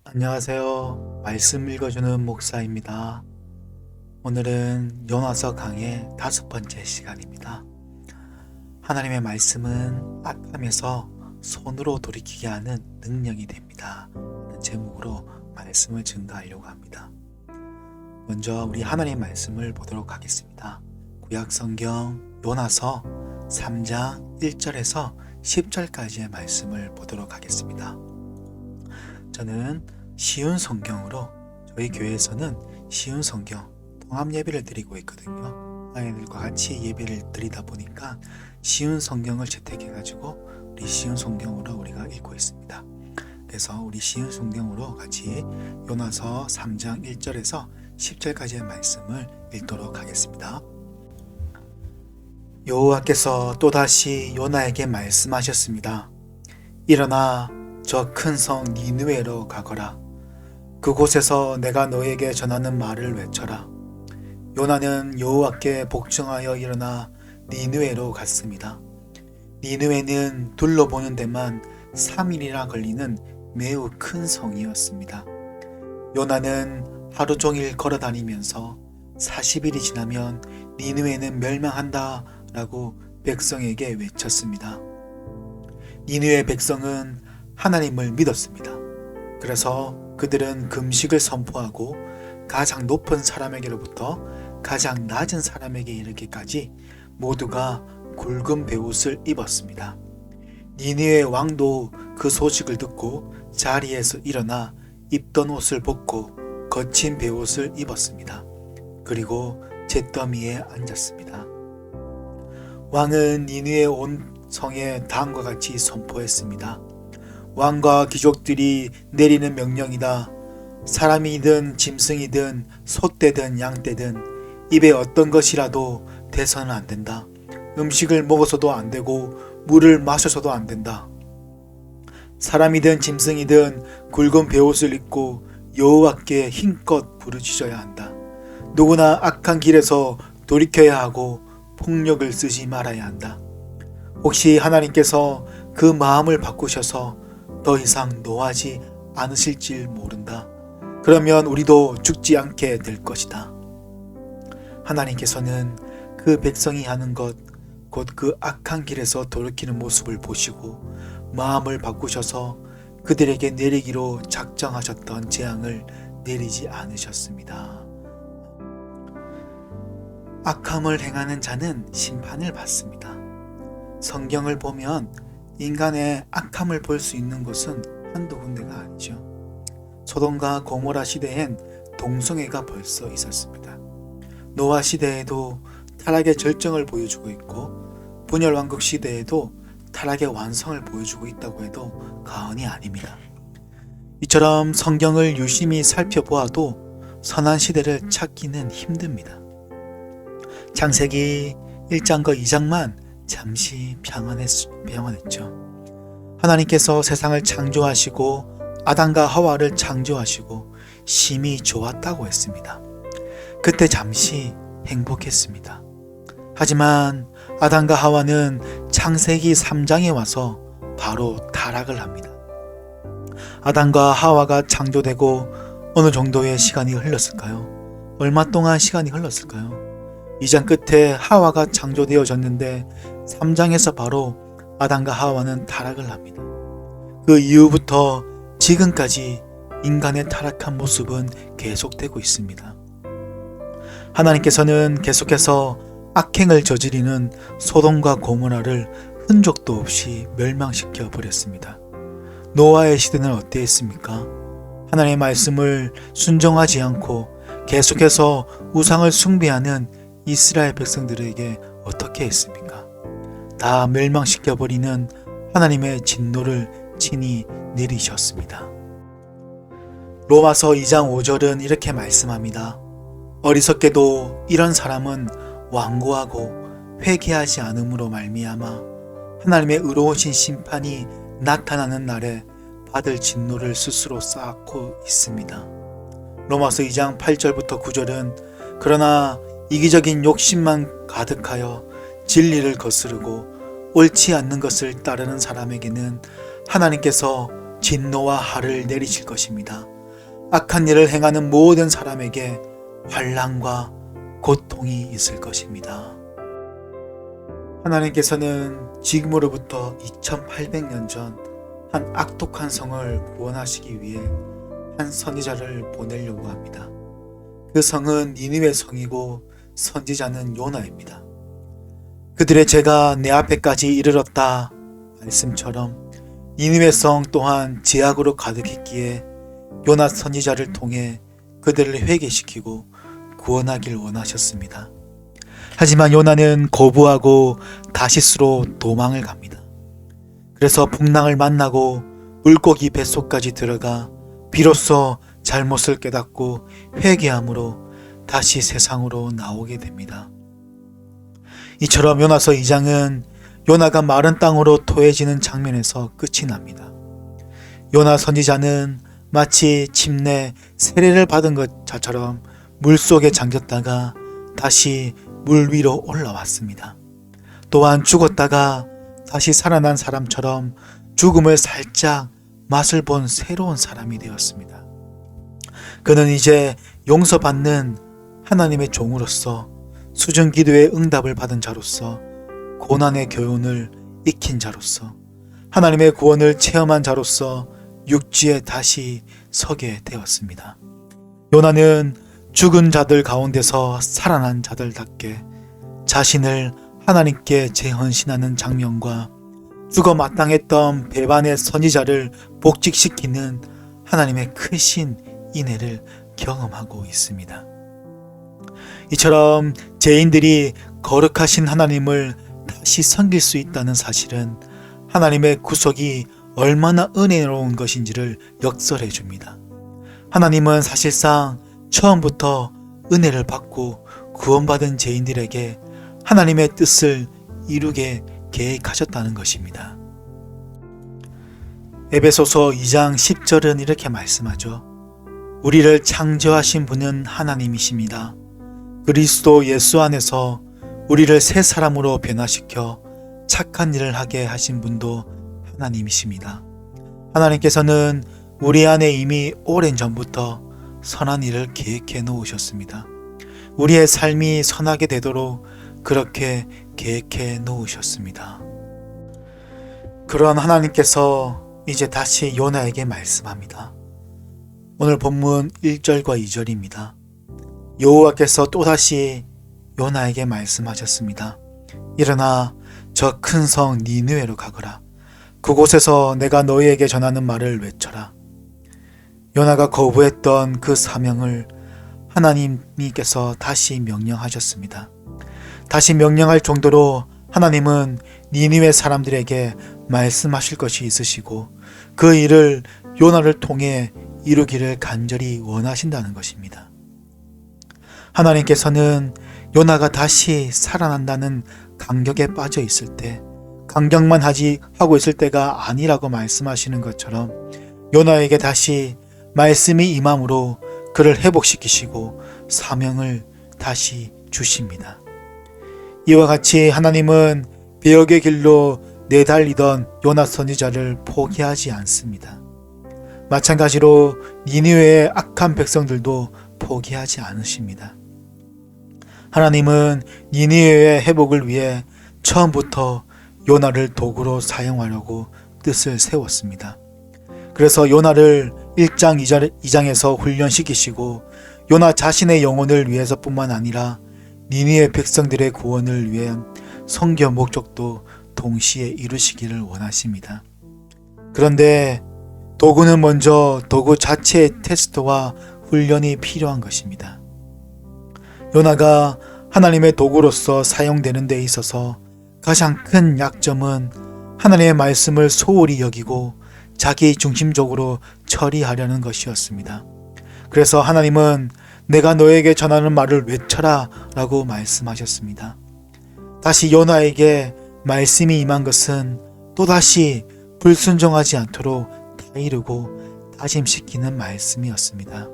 안녕하세요. 말씀 읽어주는 목사입니다. 오늘은 요나서 강의 5번째 시간입니다. 하나님의 말씀은 악함에서 손으로 돌이키게 하는 능력이 됩니다. 라는 제목으로 말씀을 증거하려고 합니다. 먼저 우리 하나님의 말씀을 보도록 하겠습니다. 구약성경 요나서 3장 1절에서 10절까지의 말씀을 보도록 하겠습니다. 저는 쉬운 성경으로 저희 교회에서는 쉬운 성경 통합 예배를 드리고 있거든요. 아이들과 같이 예배를 드리다 보니까 쉬운 성경을 채택해 가지고 우리 쉬운 성경으로 우리가 읽고 있습니다. 그래서 우리 쉬운 성경으로 같이 요나서 3장 1절에서 10절까지의 말씀을 읽도록 하겠습니다. 여호와께서 또다시 요나에게 말씀하셨습니다. 일어나 저 큰 성 니느웨로 가거라. 그곳에서 내가 너에게 전하는 말을 외쳐라. 요나는 여호와께 복종하여 일어나 니느웨로 갔습니다. 니느웨는 둘러보는 데만 3일이나 걸리는 매우 큰 성이었습니다. 요나는 하루 종일 걸어 다니면서 40일이 지나면 니느웨는 멸망한다 라고 백성에게 외쳤습니다. 니느웨 백성은 하나님을 믿었습니다. 그래서 그들은 금식을 선포하고 가장 높은 사람에게로부터 가장 낮은 사람에게 이르기까지 모두가 굵은 베옷을 입었습니다. 니느웨 왕도 그 소식을 듣고 자리에서 일어나 입던 옷을 벗고 거친 베옷을 입었습니다. 그리고 잿더미에 앉았습니다. 왕은 니느웨 온 성에 다음과 같이 선포했습니다. 왕과 귀족들이 내리는 명령이다. 사람이든 짐승이든 소떼든 양떼든 입에 어떤 것이라도 대서는 안 된다. 음식을 먹어서도 안 되고 물을 마셔서도 안 된다. 사람이든 짐승이든 굵은 베옷을 입고 여호와께 힘껏 부르짖어야 한다. 누구나 악한 길에서 돌이켜야 하고 폭력을 쓰지 말아야 한다. 혹시 하나님께서 그 마음을 바꾸셔서 더 이상 노하지 않으실지 모른다. 그러면 우리도 죽지 않게 될 것이다. 하나님께서는 그 백성이 하는 것, 곧 그 악한 길에서 돌이키는 모습을 보시고 마음을 바꾸셔서 그들에게 내리기로 작정하셨던 재앙을 내리지 않으셨습니다. 악함을 행하는 자는 심판을 받습니다. 성경을 보면 인간의 악함을 볼 수 있는 곳은 한두 군데가 아니죠. 소돔과 고모라 시대엔 동성애가 벌써 있었습니다. 노아 시대에도 타락의 절정을 보여주고 있고 분열왕국 시대에도 타락의 완성을 보여주고 있다고 해도 과언이 아닙니다. 이처럼 성경을 유심히 살펴보아도 선한 시대를 찾기는 힘듭니다. 창세기 1장과 2장만 잠시 평안했죠. 하나님께서 세상을 창조하시고 아담과 하와를 창조하시고 심히 좋았다고 했습니다. 그때 잠시 행복했습니다. 하지만 아담과 하와는 창세기 3장에 와서 바로 타락을 합니다. 아담과 하와가 창조되고 어느 정도의 시간이 흘렀을까요? 얼마 동안 시간이 흘렀을까요? 2장 끝에 하와가 창조되어졌는데 3장에서 바로 아담과 하와는 타락을 합니다. 그 이후부터 지금까지 인간의 타락한 모습은 계속되고 있습니다. 하나님께서는 계속해서 악행을 저지르는 소돔과 고모라를 흔적도 없이 멸망시켜 버렸습니다. 노아의 시대는 어땠습니까? 하나님의 말씀을 순종하지 않고 계속해서 우상을 숭배하는 이스라엘 백성들에게 어떻게 했습니까? 다 멸망시켜버리는 하나님의 진노를 친히 내리셨습니다. 로마서 2장 5절은 이렇게 말씀합니다. 어리석게도 이런 사람은 완고하고 회개하지 않음으로 말미암아 하나님의 의로우신 심판이 나타나는 날에 받을 진노를 스스로 쌓고 있습니다. 로마서 2장 8절부터 9절은 그러나 이기적인 욕심만 가득하여 진리를 거스르고 옳지 않는 것을 따르는 사람에게는 하나님께서 진노와 화를 내리실 것입니다. 악한 일을 행하는 모든 사람에게 환난과 고통이 있을 것입니다. 하나님께서는 지금으로부터 2800년 전 한 악독한 성을 구원하시기 위해 한 선지자를 보내려고 합니다. 그 성은 니느웨 성이고 선지자는 요나입니다. 그들의 죄가 내 앞에까지 이르렀다 말씀처럼 니느웨 성 또한 죄악으로 가득했기에 요나 선지자를 통해 그들을 회개시키고 구원하길 원하셨습니다. 하지만 요나는 거부하고 다시스로 도망을 갑니다. 그래서 풍랑을 만나고 물고기 뱃속까지 들어가 비로소 잘못을 깨닫고 회개함으로 다시 세상으로 나오게 됩니다. 이처럼 요나서 2장은 요나가 마른 땅으로 토해지는 장면에서 끝이 납니다. 요나 선지자는 마치 침내 세례를 받은 것처럼 물속에 잠겼다가 다시 물 위로 올라왔습니다. 또한 죽었다가 다시 살아난 사람처럼 죽음을 살짝 맛을 본 새로운 사람이 되었습니다. 그는 이제 용서받는 하나님의 종으로서 수준 기도의 응답을 받은 자로서 고난의 교훈을 익힌 자로서 하나님의 구원을 체험한 자로서 육지에 다시 서게 되었습니다. 요나는 죽은 자들 가운데서 살아난 자들답게 자신을 하나님께 재헌신하는 장면과 죽어 마땅했던 배반의 선지자를 복직시키는 하나님의 크신 인애를 경험하고 있습니다. 이처럼 죄인들이 거룩하신 하나님을 다시 섬길 수 있다는 사실은 하나님의 구속이 얼마나 은혜로운 것인지를 역설해 줍니다. 하나님은 사실상 처음부터 은혜를 받고 구원받은 죄인들에게 하나님의 뜻을 이루게 계획하셨다는 것입니다. 에베소서 2장 10절은 이렇게 말씀하죠. 우리를 창조하신 분은 하나님이십니다. 그리스도 예수 안에서 우리를 새 사람으로 변화시켜 착한 일을 하게 하신 분도 하나님이십니다. 하나님께서는 우리 안에 이미 오랜 전부터 선한 일을 계획해 놓으셨습니다. 우리의 삶이 선하게 되도록 그렇게 계획해 놓으셨습니다. 그런 하나님께서 이제 다시 요나에게 말씀합니다. 오늘 본문 1절과 2절입니다. 여호와께서 또다시 요나에게 말씀하셨습니다. 일어나 저 큰 성 니느웨로 가거라. 그곳에서 내가 너희에게 전하는 말을 외쳐라. 요나가 거부했던 그 사명을 하나님께서 다시 명령하셨습니다. 다시 명령할 정도로 하나님은 니느웨 사람들에게 말씀하실 것이 있으시고 그 일을 요나를 통해 이루기를 간절히 원하신다는 것입니다. 하나님께서는 요나가 다시 살아난다는 감격에 빠져 있을 때, 감격만 하고 있을 때가 아니라고 말씀하시는 것처럼 요나에게 다시 말씀이 임함으로 그를 회복시키시고 사명을 다시 주십니다. 이와 같이 하나님은 배역의 길로 내달리던 요나 선지자를 포기하지 않습니다. 마찬가지로 니느웨의 악한 백성들도 포기하지 않으십니다. 하나님은 니느웨의 회복을 위해 처음부터 요나를 도구로 사용하려고 뜻을 세웠습니다. 그래서 요나를 1장 2장에서 훈련시키시고 요나 자신의 영혼을 위해서뿐만 아니라 니느웨 백성들의 구원을 위한 선교 목적도 동시에 이루시기를 원하십니다. 그런데 도구는 먼저 도구 자체의 테스트와 훈련이 필요한 것입니다. 요나가 하나님의 도구로서 사용되는 데 있어서 가장 큰 약점은 하나님의 말씀을 소홀히 여기고 자기 중심적으로 처리하려는 것이었습니다. 그래서 하나님은 내가 너에게 전하는 말을 외쳐라 라고 말씀하셨습니다. 다시 요나에게 말씀이 임한 것은 또다시 불순종하지 않도록 다이르고 다짐시키는 말씀이었습니다.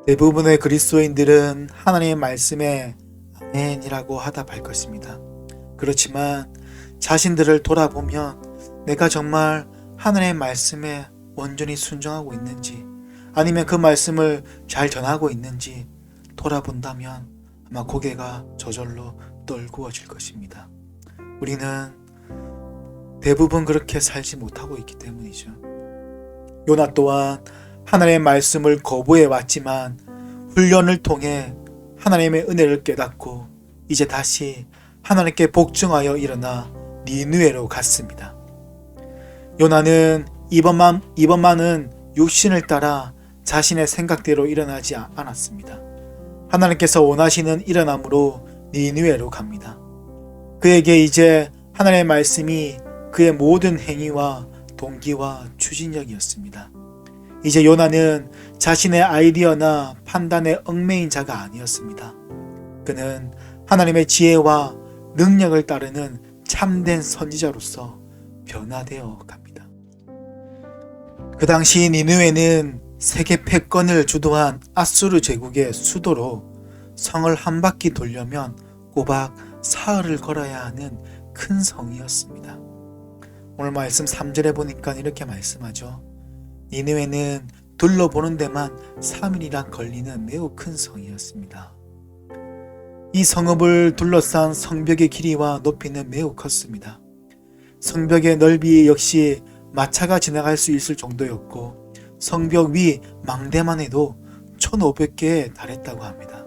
대부분의 그리스도인들은 하나님의 말씀에 아멘이라고 하답할 것입니다. 그렇지만 자신들을 돌아보면 내가 정말 하나님의 말씀에 온전히 순종하고 있는지, 아니면 그 말씀을 잘 전하고 있는지 돌아본다면 아마 고개가 저절로 떨구어질 것입니다. 우리는 대부분 그렇게 살지 못하고 있기 때문이죠. 요나 또한 하나님의 말씀을 거부해 왔지만 훈련을 통해 하나님의 은혜를 깨닫고 이제 다시 하나님께 복종하여 일어나 니느웨로 갔습니다. 요나는 이번만은 육신을 따라 자신의 생각대로 일어나지 않았습니다. 하나님께서 원하시는 일어남으로 니느웨로 갑니다. 그에게 이제 하나님의 말씀이 그의 모든 행위와 동기와 추진력이었습니다. 이제 요나는 자신의 아이디어나 판단에 얽매인 자가 아니었습니다. 그는 하나님의 지혜와 능력을 따르는 참된 선지자로서 변화되어 갑니다. 그 당시 니느웨는 세계 패권을 주도한 아수르 제국의 수도로 성을 한 바퀴 돌려면 꼬박 사흘을 걸어야 하는 큰 성이었습니다. 오늘 말씀 3절에 보니까 이렇게 말씀하죠. 니느웨는 둘러보는 데만 3일이나 걸리는 매우 큰 성이었습니다. 이 성읍을 둘러싼 성벽의 길이와 높이는 매우 컸습니다. 성벽의 넓이 역시 마차가 지나갈 수 있을 정도였고 성벽 위 망대만 해도 1500개에 달했다고 합니다.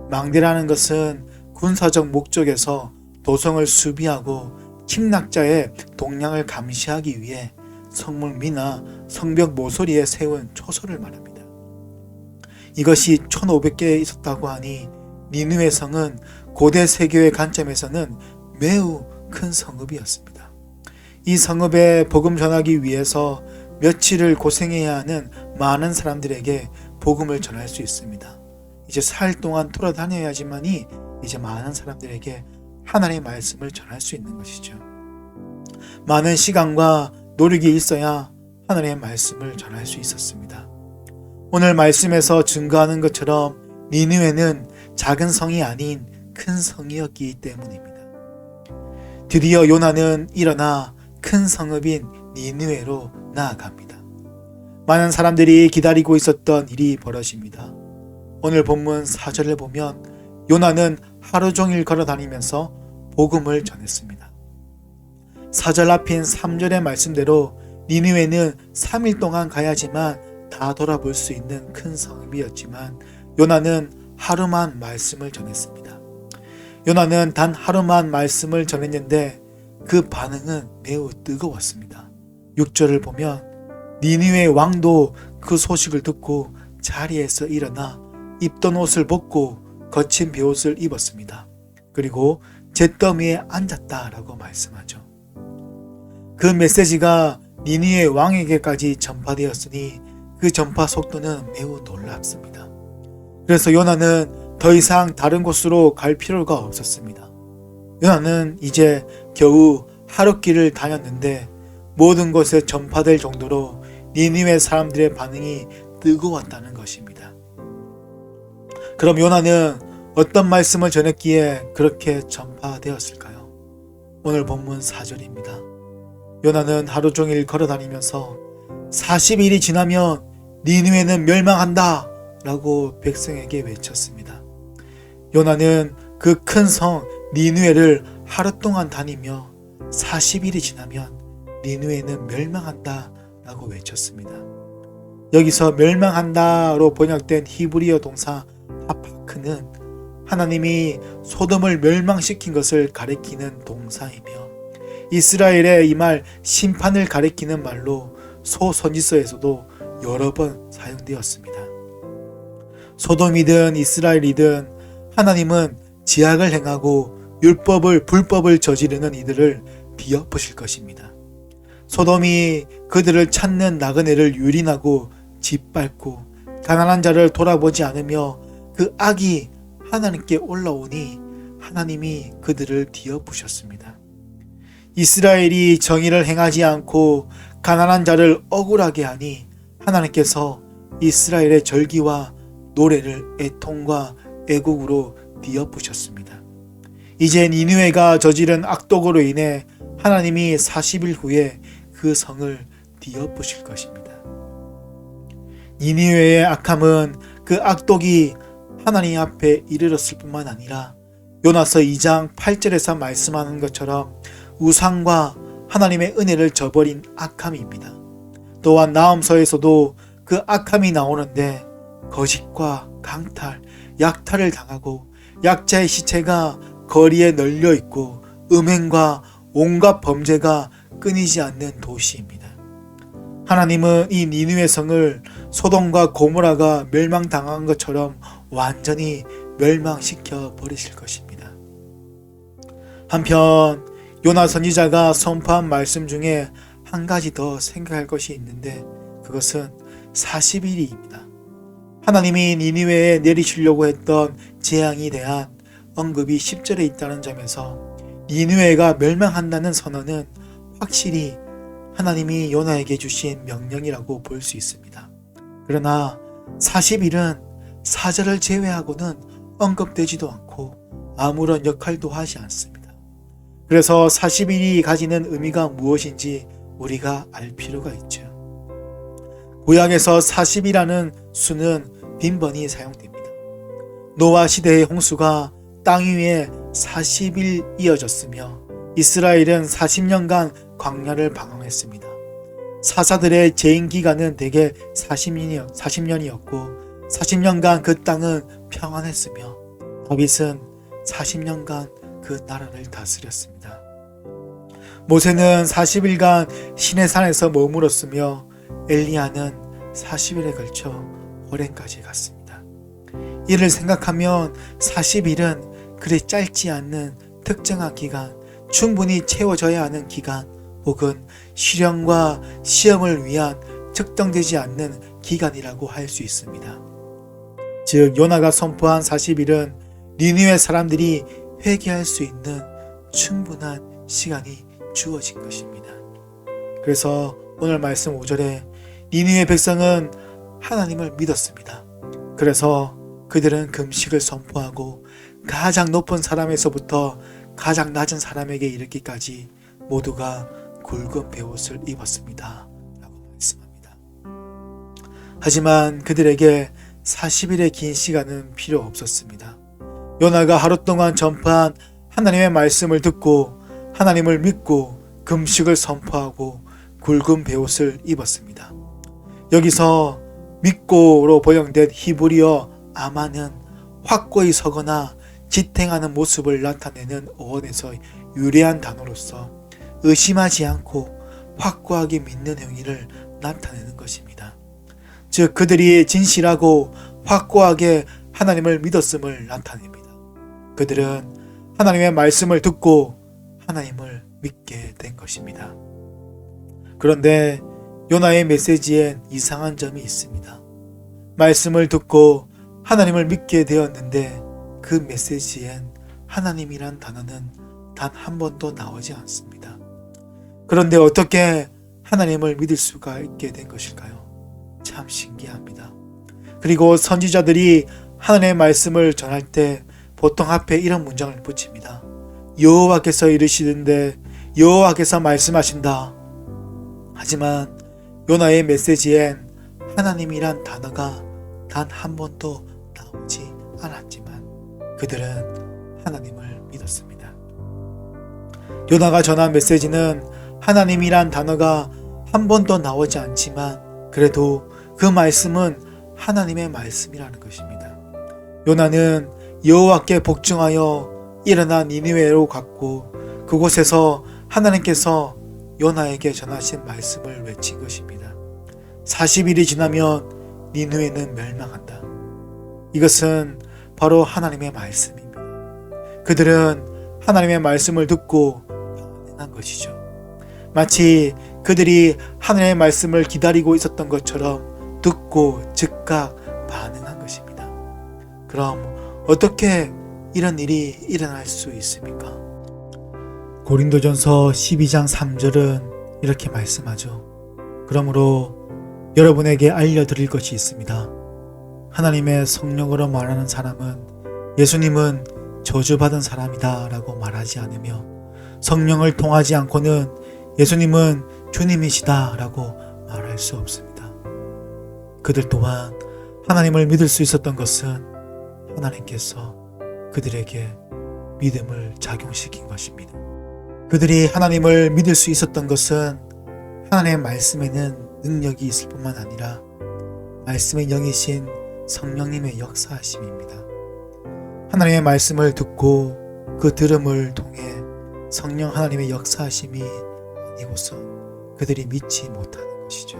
망대라는 것은 군사적 목적에서 도성을 수비하고 침략자의 동향을 감시하기 위해 성문 위나 성벽 모서리에 세운 초소를 말합니다. 이것이 1500개 있었다고 하니 니느웨 성은 고대 세계의 관점에서는 매우 큰 성읍이었습니다. 이 성읍에 복음 전하기 위해서 며칠을 고생해야 하는 많은 사람들에게 복음을 전할 수 있습니다. 이제 사흘 동안 돌아다녀야지만이 이제 많은 사람들에게 하나님의 말씀을 전할 수 있는 것이죠. 많은 시간과 노력이 있어야 하나님의 말씀을 전할 수 있었습니다. 오늘 말씀에서 증거하는 것처럼 니느웨는 작은 성이 아닌 큰 성이었기 때문입니다. 드디어 요나는 일어나 큰 성읍인 니느웨로 나아갑니다. 많은 사람들이 기다리고 있었던 일이 벌어집니다. 오늘 본문 4절을 보면 요나는 하루 종일 걸어다니면서 복음을 전했습니다. 4절 앞인 3절의 말씀대로 니느웨는 3일 동안 가야지만 다 돌아볼 수 있는 큰 성읍이었지만 요나는 하루만 말씀을 전했습니다. 요나는 단 하루만 말씀을 전했는데 그 반응은 매우 뜨거웠습니다. 6절을 보면 니느웨 왕도 그 소식을 듣고 자리에서 일어나 입던 옷을 벗고 거친 베옷을 입었습니다. 그리고 잿더미에 앉았다라고 말씀하죠. 그 메시지가 니느웨 왕에게까지 전파되었으니 그 전파 속도는 매우 놀랍습니다. 그래서 요나는 더 이상 다른 곳으로 갈 필요가 없었습니다. 요나는 이제 겨우 하룻길을 다녔는데 모든 곳에 전파될 정도로 니느웨 사람들의 반응이 뜨거웠다는 것입니다. 그럼 요나는 어떤 말씀을 전했기에 그렇게 전파되었을까요? 오늘 본문 4절입니다. 요나는 하루 종일 걸어다니면서 40일이 지나면 니느웨는 멸망한다 라고 백성에게 외쳤습니다. 요나는 그 큰 성 니느웨를 하루 동안 다니며 40일이 지나면 니느웨는 멸망한다 라고 외쳤습니다. 여기서 멸망한다로 번역된 히브리어 동사 하파크는 하나님이 소돔을 멸망시킨 것을 가리키는 동사이며 이스라엘의 이 말 심판을 가리키는 말로 소선지서에서도 여러 번 사용되었습니다. 소돔이든 이스라엘이든 하나님은 지악을 행하고 불법을 저지르는 이들을 비엎으실 것입니다. 소돔이 그들을 찾는 나그네를 유린하고 짓밟고 가난한 자를 돌아보지 않으며 그 악이 하나님께 올라오니 하나님이 그들을 뒤엎으셨습니다. 이스라엘이 정의를 행하지 않고 가난한 자를 억울하게 하니 하나님께서 이스라엘의 절기와 노래를 애통과 애국으로 뒤엎으셨습니다. 이제 니느웨가 저지른 악독으로 인해 하나님이 40일 후에 그 성을 뒤엎으실 것입니다. 니느웨의 악함은 그 악독이 하나님 앞에 이르렀을 뿐만 아니라 요나서 2장 8절에서 말씀하는 것처럼 우상과 하나님의 은혜를 저버린 악함입니다. 또한 나음서에서도 그 악함이 나오는데 거짓과 강탈, 약탈을 당하고 약자의 시체가 거리에 널려 있고 음행과 온갖 범죄가 끊이지 않는 도시입니다. 하나님은 이 니느웨 성을 소돔과 고모라가 멸망당한 것처럼 완전히 멸망시켜 버리실 것입니다. 한편 요나 선지자가 선포한 말씀 중에 한 가지 더 생각할 것이 있는데 그것은 40일입니다. 하나님이 니느웨에 내리시려고 했던 재앙에 대한 언급이 10절에 있다는 점에서 니느웨가 멸망한다는 선언은 확실히 하나님이 요나에게 주신 명령이라고 볼 수 있습니다. 그러나 40일은 4절을 제외하고는 언급되지도 않고 아무런 역할도 하지 않습니다. 그래서 40일이 가지는 의미가 무엇인지 우리가 알 필요가 있죠. 구약에서 40이라는 수는 빈번히 사용됩니다. 노아 시대의 홍수가 땅 위에 40일 이어졌으며 이스라엘은 40년간 광야를 방황했습니다. 사사들의 재임 기간은 대개 40년이었고 40년간 그 땅은 평안했으며 다윗은 40년간 그 나라를 다스렸습니다. 모세는 40일간 시내산에서 머물었으며 엘리야는 40일에 걸쳐 호렙까지 갔습니다. 이를 생각하면 40일은 그리 짧지 않는 특정한 기간, 충분히 채워져야 하는 기간 혹은 실현과 시험을 위한 측정되지 않는 기간이라고 할 수 있습니다. 즉 요나가 선포한 40일은 니느웨 사람들이 회개할 수 있는 충분한 시간이 주어진 것입니다. 그래서 오늘 말씀 5절에 니느웨 백성은 하나님을 믿었습니다. 그래서 그들은 금식을 선포하고 가장 높은 사람에서부터 가장 낮은 사람에게 이르기까지 모두가 굵은 베옷을 입었습니다. 라고 말씀합니다. 하지만 그들에게 40일의 긴 시간은 필요 없었습니다. 요나가 하루 동안 전파한 하나님의 말씀을 듣고 하나님을 믿고 금식을 선포하고 굵은 베옷을 입었습니다. 여기서 믿고로 번역된 히브리어 아마는 확고히 서거나 지탱하는 모습을 나타내는 어원에서 유래한 단어로서 의심하지 않고 확고하게 믿는 행위를 나타내는 것입니다. 즉 그들이 진실하고 확고하게 하나님을 믿었음을 나타냅니다. 그들은 하나님의 말씀을 듣고 하나님을 믿게 된 것입니다. 그런데 요나의 메시지엔 이상한 점이 있습니다. 말씀을 듣고 하나님을 믿게 되었는데 그 메시지엔 하나님이란 단어는 단 한 번도 나오지 않습니다. 그런데 어떻게 하나님을 믿을 수가 있게 된 것일까요? 참 신기합니다. 그리고 선지자들이 하나님의 말씀을 전할 때 보통 앞에 이런 문장을 붙입니다. 여호와께서 이르시는데 여호와께서 말씀하신다. 하지만 요나의 메시지엔 하나님이란 단어가 단 한 번도 나오지 않았지만 그들은 하나님을 믿었습니다. 요나가 전한 메시지는 하나님이란 단어가 한 번도 나오지 않지만 그래도 그 말씀은 하나님의 말씀이라는 것입니다. 요나는 여호와께 복종하여 일어나 니느웨로 갔고 그곳에서 하나님께서 요나에게 전하신 말씀을 외친 것입니다. 40일이 지나면 니느웨는 멸망한다. 이것은 바로 하나님의 말씀입니다. 그들은 하나님의 말씀을 듣고 반응한 것이죠. 마치 그들이 하나님의 말씀을 기다리고 있었던 것처럼 듣고 즉각 반응한 것입니다. 그럼 어떻게 이런 일이 일어날 수 있습니까? 고린도전서 12장 3절은 이렇게 말씀하죠. 그러므로 여러분에게 알려드릴 것이 있습니다. 하나님의 성령으로 말하는 사람은 예수님은 저주받은 사람이다 라고 말하지 않으며 성령을 통하지 않고는 예수님은 주님이시다 라고 말할 수 없습니다. 그들 또한 하나님을 믿을 수 있었던 것은 하나님께서 그들에게 믿음을 작용시킨 것입니다. 그들이 하나님을 믿을 수 있었던 것은 하나님의 말씀에는 능력이 있을 뿐만 아니라 말씀의 영이신 성령님의 역사하심입니다. 하나님의 말씀을 듣고 그 들음을 통해 성령 하나님의 역사하심이 아니고서 그들이 믿지 못하는 것이죠.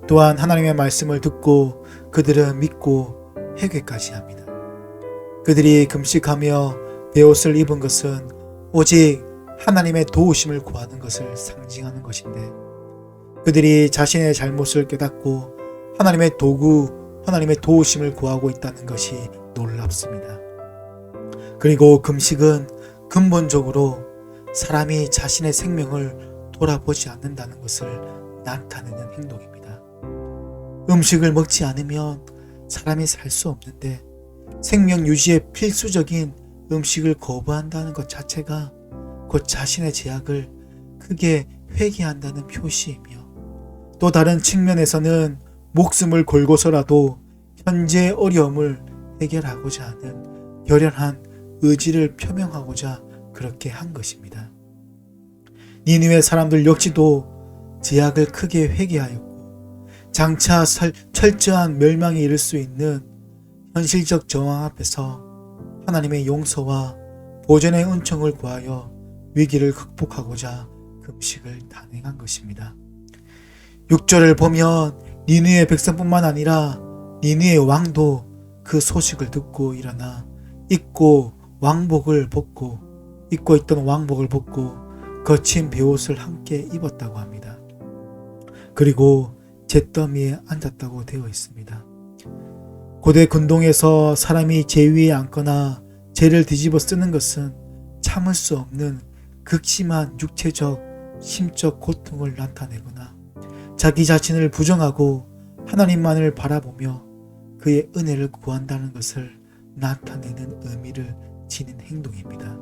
또한 하나님의 말씀을 듣고 그들은 믿고 회개까지 합니다. 그들이 금식하며 베옷을 입은 것은 오직 하나님의 도우심을 구하는 것을 상징하는 것인데, 그들이 자신의 잘못을 깨닫고 하나님의 도우심을 구하고 있다는 것이 놀랍습니다. 그리고 금식은 근본적으로 사람이 자신의 생명을 돌아보지 않는다는 것을 나타내는 행동입니다. 음식을 먹지 않으면 사람이 살 수 없는데 생명 유지에 필수적인 음식을 거부한다는 것 자체가 곧 자신의 죄악을 크게 회개한다는 표시이며, 또 다른 측면에서는 목숨을 걸고서라도 현재의 어려움을 해결하고자 하는 결연한 의지를 표명하고자 그렇게 한 것입니다. 니느웨 사람들 역시도 죄악을 크게 회개하였고 장차 철저한 멸망에 이를 수 있는 현실적 정황 앞에서 하나님의 용서와 보전의 은총을 구하여 위기를 극복하고자 금식을 단행한 것입니다. 6절을 보면 니느웨 백성뿐만 아니라 니느웨 왕도 그 소식을 듣고 일어나 입고 있던 왕복을 벗고 거친 베옷을 함께 입었다고 합니다. 그리고 잿더미에 앉았다고 되어 있습니다. 고대 근동에서 사람이 재 위에 앉거나 재를 뒤집어 쓰는 것은 참을 수 없는 극심한 육체적, 심적 고통을 나타내거나 자기 자신을 부정하고 하나님만을 바라보며 그의 은혜를 구한다는 것을 나타내는 의미를 지닌 행동입니다.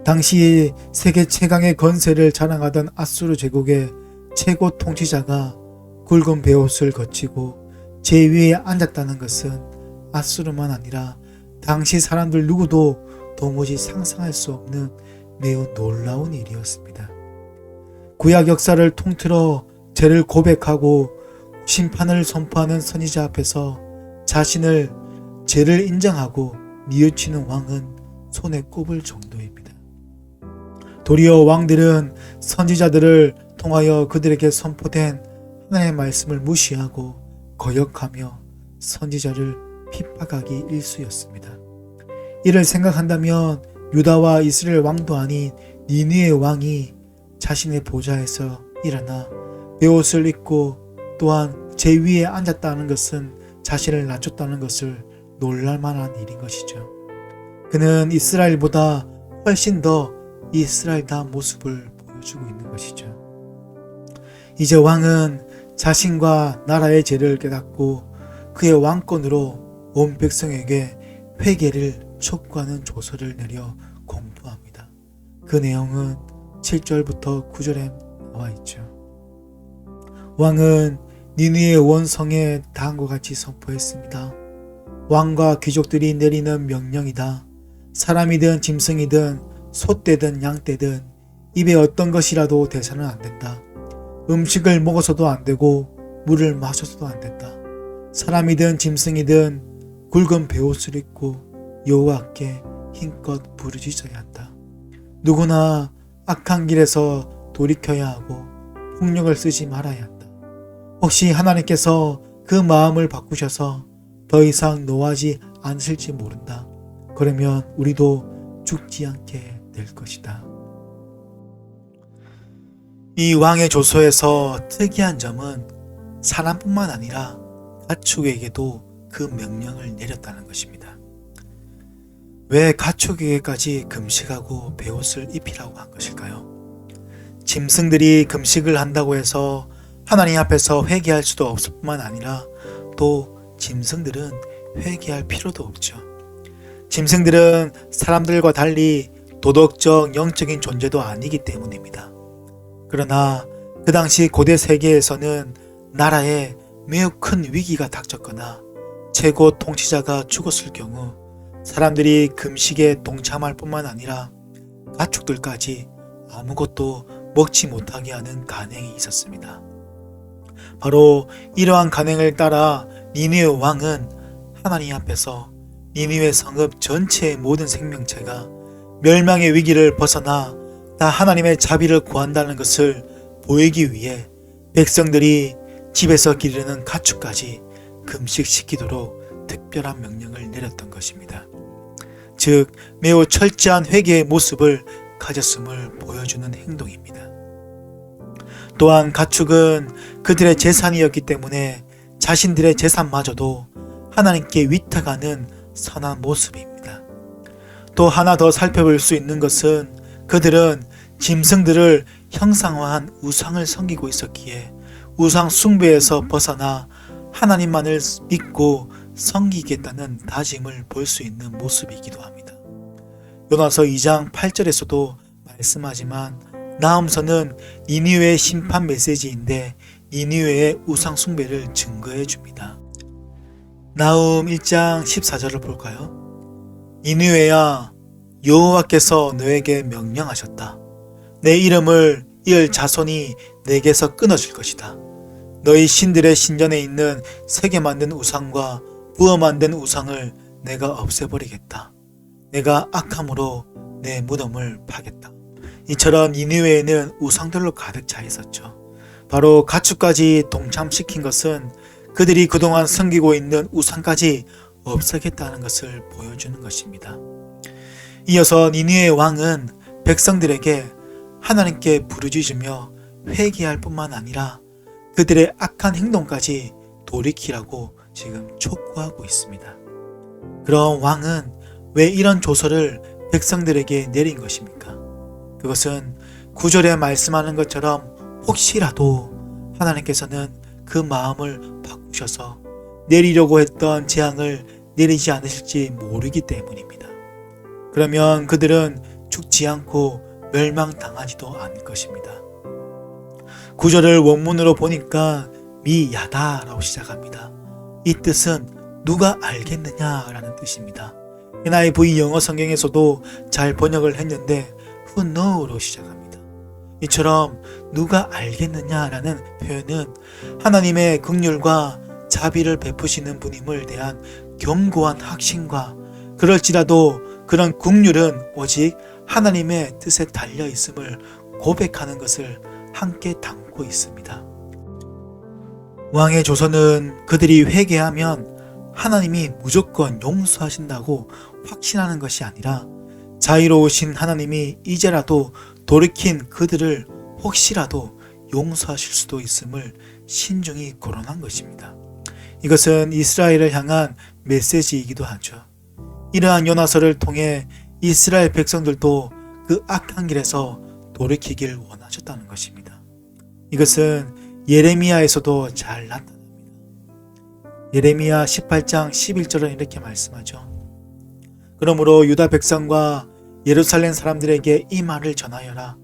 당시 세계 최강의 건세를 자랑하던 아수르 제국의 최고 통치자가 굵은 베옷을 거치고 재 위에 앉았다는 것은 아수르만 아니라 당시 사람들 누구도 도무지 상상할 수 없는 매우 놀라운 일이었습니다. 구약 역사를 통틀어 죄를 고백하고 심판을 선포하는 선지자 앞에서 자신을 죄를 인정하고 뉘우치는 왕은 손에 꼽을 정도입니다. 도리어 왕들은 선지자들을 통하여 그들에게 선포된 하나님의 말씀을 무시하고 거역하며 선지자를 핍박하기 일쑤였습니다. 이를 생각한다면 유다와 이스라엘 왕도 아닌 니느웨 왕이 자신의 보좌에서 일어나 베옷을 입고 또한 제 위에 앉았다는 것은 자신을 낮췄다는 것을 놀랄만한 일인 것이죠. 그는 이스라엘보다 훨씬 더 이스라엘다운 모습을 보여주고 있는 것이죠. 이제 왕은 자신과 나라의 죄를 깨닫고 그의 왕권으로 온 백성에게 회개를 촉구하는 조서를 내려 공부합니다. 그 내용은 7절부터 9절에 나와 있죠. 왕은 니느웨 원성에 다음과 같이 선포했습니다. 왕과 귀족들이 내리는 명령이다. 사람이든 짐승이든 소떼든 양떼든 입에 어떤 것이라도 대서는 안 된다. 음식을 먹어서도 안 되고 물을 마셔서도 안 된다. 사람이든 짐승이든 굵은 베옷을 입고 여호와께 힘껏 부르짖어야 한다. 누구나 악한 길에서 돌이켜야 하고 폭력을 쓰지 말아야 한다. 혹시 하나님께서 그 마음을 바꾸셔서 더 이상 노하지 않으실지 모른다. 그러면 우리도 죽지 않게 될 것이다. 이 왕의 조서에서 특이한 점은 사람뿐만 아니라 가축에게도 그 명령을 내렸다는 것입니다. 왜 가축에게까지 금식하고 베옷을 입히라고 한 것일까요? 짐승들이 금식을 한다고 해서 하나님 앞에서 회개할 수도 없을 뿐만 아니라 또 짐승들은 회개할 필요도 없죠. 짐승들은 사람들과 달리 도덕적, 영적인 존재도 아니기 때문입니다. 그러나 그 당시 고대 세계에서는 나라에 매우 큰 위기가 닥쳤거나 최고 통치자가 죽었을 경우 사람들이 금식에 동참할 뿐만 아니라 가축들까지 아무것도 먹지 못하게 하는 간행이 있었습니다. 바로 이러한 간행을 따라 니느웨 왕은 하나님 앞에서 니느웨 성읍 전체의 모든 생명체가 멸망의 위기를 벗어나 다 하나님의 자비를 구한다는 것을 보이기 위해 백성들이 집에서 기르는 가축까지 금식시키도록 특별한 명령을 내렸던 것입니다. 즉 매우 철저한 회개의 모습을 가졌음을 보여주는 행동입니다. 또한 가축은 그들의 재산이었기 때문에 자신들의 재산마저도 하나님께 위탁하는 선한 모습입니다. 또 하나 더 살펴볼 수 있는 것은 그들은 짐승들을 형상화한 우상을 섬기고 있었기에 우상 숭배에서 벗어나 하나님만을 믿고 섬기겠다는 다짐을 볼 수 있는 모습이기도 합니다. 요나서 2장 8절에서도 말씀하지만 나음서는 니느웨의 심판 메시지인데 니느웨의 우상 숭배를 증거해 줍니다. 나움 1장 14절을 볼까요? 니느웨야, 여호와께서 너에게 명령하셨다. 내 이름을 이을 자손이 내게서 끊어질 것이다. 너희 신들의 신전에 있는 새게 만든 우상과 부어 만든 우상을 내가 없애버리겠다. 내가 악함으로 내 무덤을 파겠다. 이처럼 니느웨에는 우상들로 가득 차 있었죠. 바로 가축까지 동참시킨 것은 그들이 그동안 섬기고 있는 우상까지 없애겠다는 것을 보여주는 것입니다. 이어서 니느웨 왕은 백성들에게 하나님께 부르짖으며 회개할 뿐만 아니라 그들의 악한 행동까지 돌이키라고 지금 촉구하고 있습니다. 그럼 왕은 왜 이런 조서를 백성들에게 내린 것입니까? 그것은 9절에 말씀하는 것처럼 혹시라도 하나님께서는 그 마음을 바꾸셔서 내리려고 했던 재앙을 내리지 않으실지 모르기 때문입니다. 그러면 그들은 죽지 않고 멸망당하지도 않을 것입니다. 9절을 원문으로 보니까 미야다라고 시작합니다. 이 뜻은 누가 알겠느냐라는 뜻입니다. NIV 영어 성경에서도 잘 번역을 했는데 Who know로 시작합니다. 이처럼 누가 알겠느냐라는 표현은 하나님의 긍휼과 자비를 베푸시는 분임을 대한 견고한 확신과 그럴지라도 그런 긍휼은 오직 하나님의 뜻에 달려 있음을 고백하는 것을 함께 담고 있습니다. 왕의 조서는 그들이 회개하면 하나님이 무조건 용서하신다고 확신하는 것이 아니라 자유로우신 하나님이 이제라도 돌이킨 그들을 혹시라도 용서하실 수도 있음을 신중히 거론한 것입니다. 이것은 이스라엘을 향한 메시지이기도 하죠. 이러한 요나서를 통해 이스라엘 백성들도 그 악한 길에서 돌이키길 원하셨다는 것입니다. 이것은 예레미야에서도 잘 나타납니다. 예레미야 18장 11절은 이렇게 말씀하죠. 그러므로 유다 백성과 예루살렘 사람들에게 이 말을 전하여라.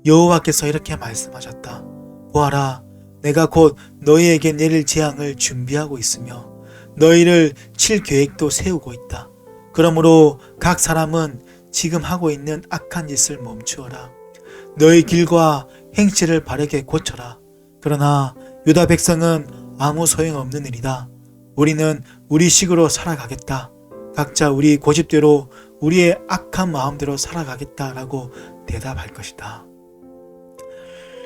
여호와께서 이렇게 말씀하셨다. 보아라, 내가 곧 너희에게 내릴 재앙을 준비하고 있으며 너희를 칠 계획도 세우고 있다. 그러므로 각 사람은 지금 하고 있는 악한 짓을 멈추어라. 너희 길과 행실을 바르게 고쳐라. 그러나 유다 백성은 아무 소용없는 일이다. 우리는 우리 식으로 살아가겠다. 각자 우리 고집대로 우리의 악한 마음대로 살아가겠다라고 대답할 것이다.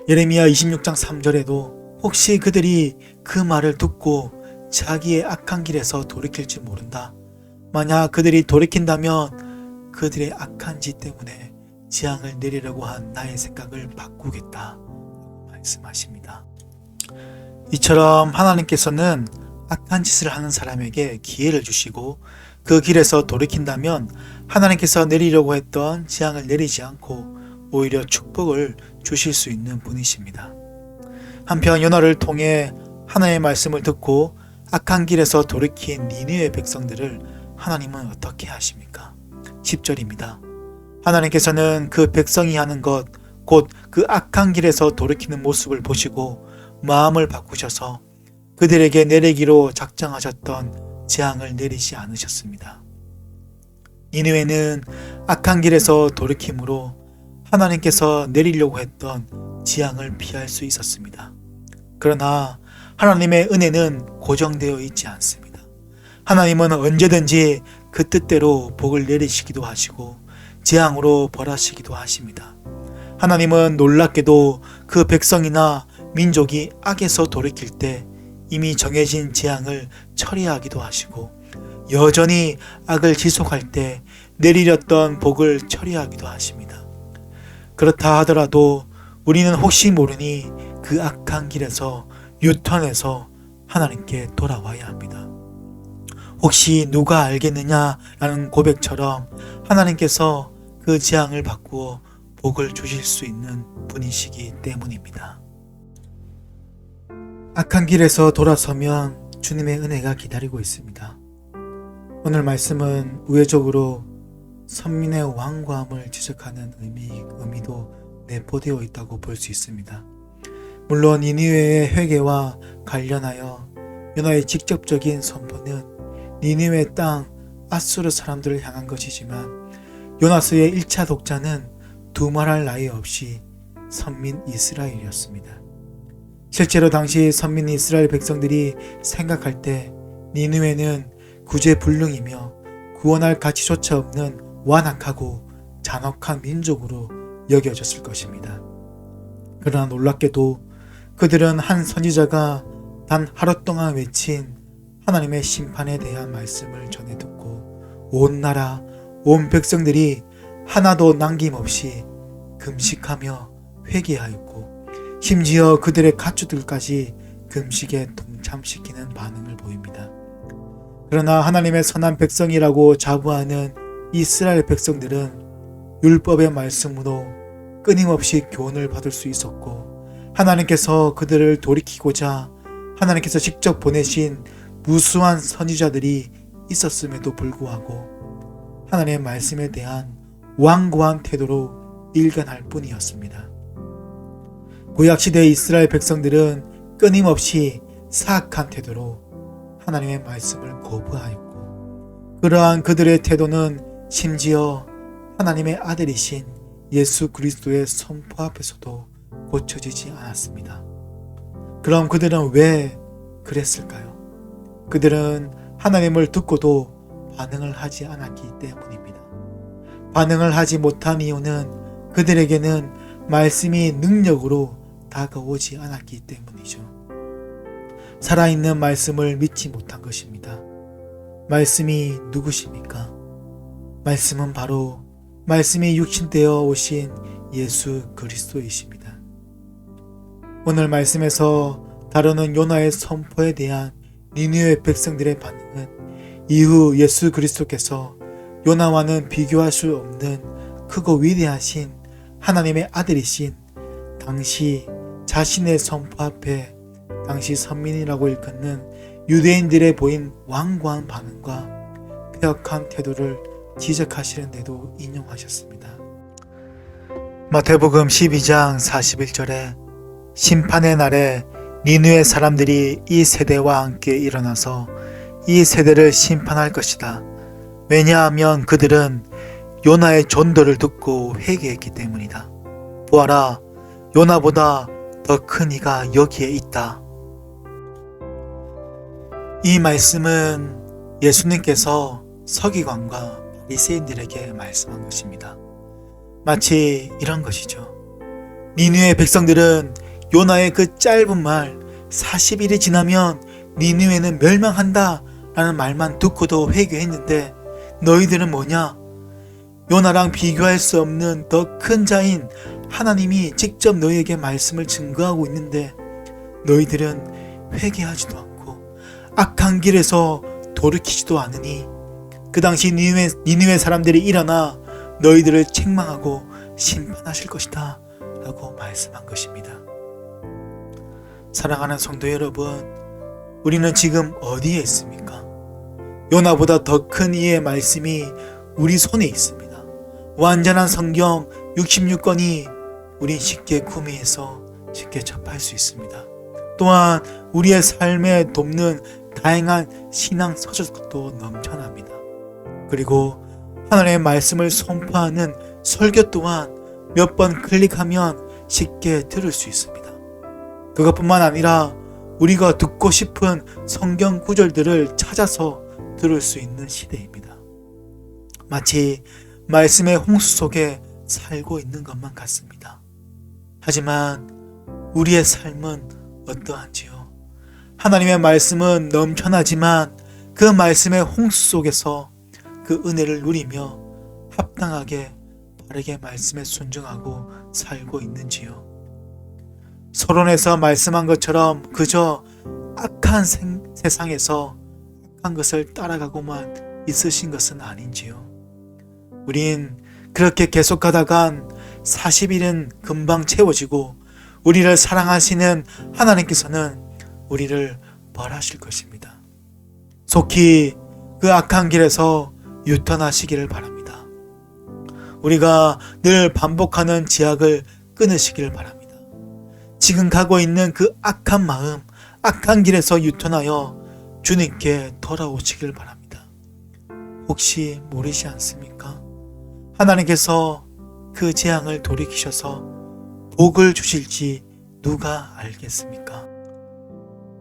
예레미야 26장 3절에도 혹시 그들이 그 말을 듣고 자기의 악한 길에서 돌이킬지 모른다. 만약 그들이 돌이킨다면 그들의 악한 짓 때문에 재앙을 내리려고 한 나의 생각을 바꾸겠다 말씀하십니다. 이처럼 하나님께서는 악한 짓을 하는 사람에게 기회를 주시고 그 길에서 돌이킨다면 하나님께서 내리려고 했던 재앙을 내리지 않고 오히려 축복을 주실 수 있는 분이십니다. 한편 요나를 통해 하나님의 말씀을 듣고 악한 길에서 돌이킨 니느웨 백성들을 하나님은 어떻게 하십니까? 10절입니다. 하나님께서는 그 백성이 하는 것, 곧 그 악한 길에서 돌이키는 모습을 보시고 마음을 바꾸셔서 그들에게 내리기로 작정하셨던 재앙을 내리지 않으셨습니다. 니느웨는 악한 길에서 돌이킴으로 하나님께서 내리려고 했던 재앙을 피할 수 있었습니다. 그러나 하나님의 은혜는 고정되어 있지 않습니다. 하나님은 언제든지 그 뜻대로 복을 내리시기도 하시고 재앙으로 벌하시기도 하십니다. 하나님은 놀랍게도 그 백성이나 민족이 악에서 돌이킬 때 이미 정해진 재앙을 처리하기도 하시고 여전히 악을 지속할 때 내리렸던 복을 처리하기도 하십니다. 그렇다 하더라도 우리는 혹시 모르니 그 악한 길에서 유턴해서 하나님께 돌아와야 합니다. 혹시 누가 알겠느냐라는 고백처럼 하나님께서 그 재앙을 바꾸어 복을 주실 수 있는 분이시기 때문입니다. 악한 길에서 돌아서면 주님의 은혜가 기다리고 있습니다. 오늘 말씀은 우회적으로 선민의 완고함을 지적하는 의미도 내포되어 있다고 볼 수 있습니다. 물론 니느웨의 회개와 관련하여 요나의 직접적인 선포는 니느웨 땅 아수르 사람들을 향한 것이지만 요나서의 1차 독자는 두말할 나위 없이 선민 이스라엘이었습니다. 실제로 당시 선민 이스라엘 백성들이 생각할 때 니느웨는 구제불능이며 구원할 가치조차 없는 완악하고 잔혹한 민족으로 여겨졌을 것입니다. 그러나 놀랍게도 그들은 한 선지자가 단 하루 동안 외친 하나님의 심판에 대한 말씀을 전해 듣고 온 나라, 온 백성들이 하나도 남김없이 금식하며 회개하였고 심지어 그들의 가축들까지 금식에 동참시키는 반응을 보입니다. 그러나 하나님의 선한 백성이라고 자부하는 이스라엘 백성들은 율법의 말씀으로 끊임없이 교훈을 받을 수 있었고 하나님께서 그들을 돌이키고자 하나님께서 직접 보내신 무수한 선지자들이 있었음에도 불구하고 하나님의 말씀에 대한 완고한 태도로 일관할 뿐이었습니다. 구약시대의 이스라엘 백성들은 끊임없이 사악한 태도로 하나님의 말씀을 거부하였고 그러한 그들의 태도는 심지어 하나님의 아들이신 예수 그리스도의 선포 앞에서도 고쳐지지 않았습니다. 그럼 그들은 왜 그랬을까요? 그들은 하나님을 듣고도 반응을 하지 않았기 때문입니다. 반응을 하지 못한 이유는 그들에게는 말씀이 능력으로 다가오지 않았기 때문이죠. 살아있는 말씀을 믿지 못한 것입니다. 말씀이 누구십니까? 말씀은 바로 말씀이 육신되어 오신 예수 그리스도이십니다. 오늘 말씀에서 다루는 요나의 선포에 대한 니느웨 백성들의 반응은 이후 예수 그리스도께서 요나와는 비교할 수 없는 크고 위대하신 하나님의 아들이신 당시 자신의 선포 앞에 당시 선민이라고 일컫는 유대인들의 보인 완고한 반응과 폐역한 태도를 지적하시는데도 인용하셨습니다. 마태복음 12장 41절에 심판의 날에 니느웨 사람들이 이 세대와 함께 일어나서 이 세대를 심판할 것이다. 왜냐하면 그들은 요나의 전도를 듣고 회개했기 때문이다. 보아라, 요나보다 더 큰 이가 여기에 있다. 이 말씀은 예수님께서 서기관과 바리새인들에게 말씀한 것입니다. 마치 이런 것이죠. 니느웨 백성들은 요나의 그 짧은 말 40일이 지나면 니느웨는 멸망한다 라는 말만 듣고도 회개했는데 너희들은 뭐냐? 요나랑 비교할 수 없는 더 큰 자인 하나님이 직접 너희에게 말씀을 증거하고 있는데 너희들은 회개하지도 않고 악한 길에서 돌이키지도 않으니 그 당시 니느웨 사람들이 일어나 너희들을 책망하고 심판하실 것이다 라고 말씀한 것입니다. 사랑하는 성도 여러분, 우리는 지금 어디에 있습니까? 요나보다 더 큰 이의 말씀이 우리 손에 있습니다. 완전한 성경 66권이 우린 쉽게 구매해서 쉽게 접할 수 있습니다. 또한 우리의 삶에 돕는 다양한 신앙 서적도 넘쳐납니다. 그리고 하나님의 말씀을 선포하는 설교 또한 몇 번 클릭하면 쉽게 들을 수 있습니다. 그것뿐만 아니라 우리가 듣고 싶은 성경 구절들을 찾아서 들을 수 있는 시대입니다. 마치 말씀의 홍수 속에 살고 있는 것만 같습니다. 하지만 우리의 삶은 어떠한지요? 하나님의 말씀은 넘쳐나지만 그 말씀의 홍수 속에서 그 은혜를 누리며 합당하게 바르게 말씀에 순종하고 살고 있는지요? 서론에서 말씀한 것처럼 그저 악한 세상에서 악한 것을 따라가고만 있으신 것은 아닌지요? 우린 그렇게 계속 가다간 40일은 금방 채워지고 우리를 사랑하시는 하나님께서는 우리를 벌하실 것입니다. 속히 그 악한 길에서 유턴하시기를 바랍니다. 우리가 늘 반복하는 지약을 끊으시기를 바랍니다. 지금 가고 있는 그 악한 마음, 악한 길에서 유턴하여 주님께 돌아오시길 바랍니다. 혹시 모르시 않습니까? 하나님께서 그 재앙을 돌이키셔서 복을 주실지 누가 알겠습니까?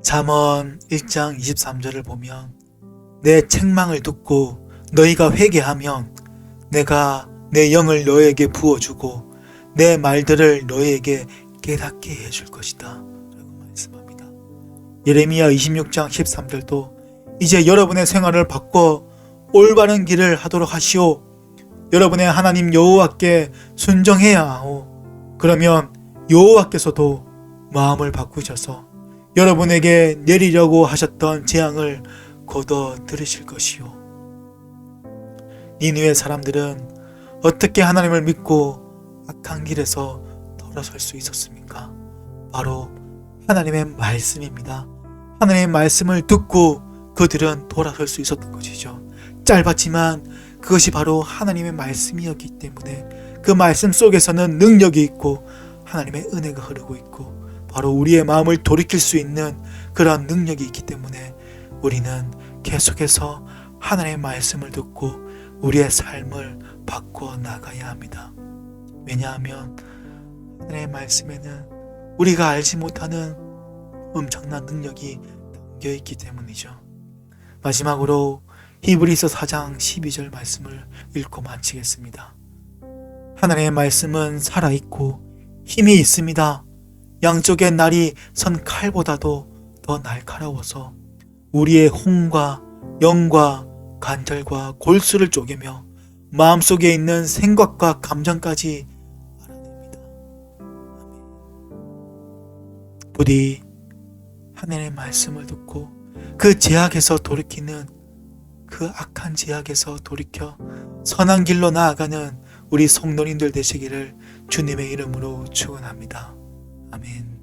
잠언 1장 23절을 보면 내 책망을 듣고 너희가 회개하면 내가 내 영을 너희에게 부어주고 내 말들을 너희에게 깨닫게 해줄 것이다 라고 말씀합니다. 예레미야 26장 13절도 이제 여러분의 생활을 바꿔 올바른 길을 하도록 하시오. 여러분의 하나님 여호와께 순종해야 하오. 그러면 여호와께서도 마음을 바꾸셔서 여러분에게 내리려고 하셨던 재앙을 거둬 들으실 것이요. 니느웨 사람들은 어떻게 하나님을 믿고 악한 길에서 돌아설 수 있었습니까? 바로 하나님의 말씀입니다. 하나님의 말씀을 듣고 그들은 돌아설 수 있었던 것이죠. 짧았지만 그것이 바로 하나님의 말씀이었기 때문에 그 말씀 속에서는 능력이 있고 하나님의 은혜가 흐르고 있고 바로 우리의 마음을 돌이킬 수 있는 그런 능력이 있기 때문에 우리는 계속해서 하나님의 말씀을 듣고 우리의 삶을 바꿔 나가야 합니다. 왜냐하면 하나님의 말씀에는 우리가 알지 못하는 엄청난 능력이 담겨 있기 때문이죠. 마지막으로 히브리서 4장 12절 말씀을 읽고 마치겠습니다. 하나님의 말씀은 살아있고 힘이 있습니다. 양쪽의 날이 선 칼보다도 더 날카로워서 우리의 혼과 영과 관절과 골수를 쪼개며 마음속에 있는 생각과 감정까지 알아냅니다. 부디 하나님의 말씀을 듣고 그 제약에서 돌이키는 그 악한 제약에서 돌이켜 선한 길로 나아가는 우리 성도님들 되시기를 주님의 이름으로 축원합니다. 아멘.